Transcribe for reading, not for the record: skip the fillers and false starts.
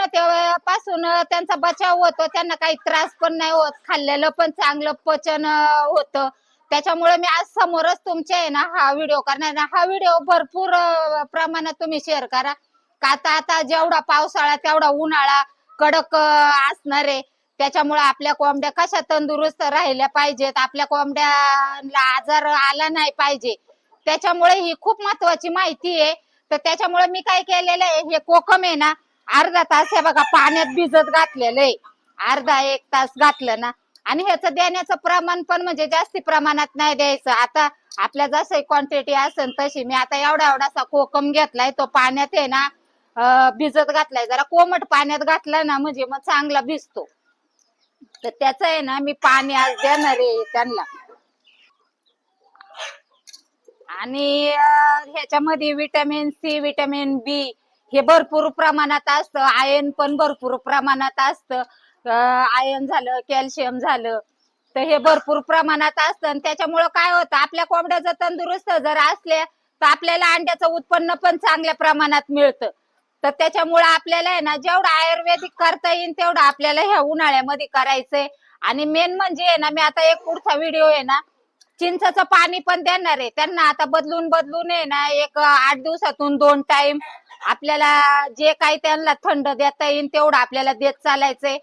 उष्णतेपासून त्यांचा बचाव होतो, त्यांना काही त्रास पण नाही होत, खाल्लेलं पण चांगलं पचन होतं. त्याच्यामुळे मी आज समोरच तुमचे आहे ना हा व्हिडिओ करणार ना. हा व्हिडिओ भरपूर प्रमाणात तुम्ही शेअर करा. का आता जेवढा पावसाळा तेवढा उन्हाळा कडक असणार आहे. त्याच्यामुळे आपल्या कोंबड्या कशा तंदुरुस्त राहिल्या पाहिजेत, आपल्या कोंबड्याला आजार आला नाही पाहिजे, त्याच्यामुळे ही खूप महत्वाची माहिती आहे. तर त्याच्यामुळे मी काय केलेलं आहे, हे कोकम आहे ना अर्धा तास हे बघा पाण्यात भिजत घातलेलं आहे. अर्धा एक तास घातलं ना, आणि ह्याचं देण्याचं प्रमाण पण म्हणजे जास्ती प्रमाणात नाही द्यायचं. आता आपल्या जसं क्वांटिटी असेल तशी मी आता एवढासा कोकम घेतलाय, तो पाण्यात आहे ना भिजत घातलाय. जरा कोमट पाण्यात घातला ना म्हणजे मग चांगला भिजतो. तर त्याचं आहे ना मी पाणी आज देणार आहे त्यांना. आणि ह्याच्यामध्ये विटॅमिन सी, विटॅमिन बी हे भरपूर प्रमाणात असतं. आयर्न पण भरपूर प्रमाणात असतं. आयर्न झालं, कॅल्शियम झालं, तर हे भरपूर प्रमाणात असतं. आणि त्याच्यामुळं काय होतं, आपल्या कोंबड्या जर तंदुरुस्त जर असल्या तर आपल्याला अंड्याचं उत्पन्न पण चांगल्या प्रमाणात मिळतं. तर त्याच्यामुळे आपल्याला आहे ना जेवढं आयुर्वेदिक करता येईल तेवढं आपल्याला ह्या उन्हाळ्यामध्ये करायचंय. आणि मेन म्हणजे आहे ना, मी आता एक पुढचा व्हिडिओ आहे ना चिंचाचं पाणी पण देणार आहे त्यांना. आता बदलून आहे ना एक 8 दिवसातून 2 टाइम आपल्याला जे काही त्यांना थंड देता येईल तेवढं आपल्याला देत चालायचंय.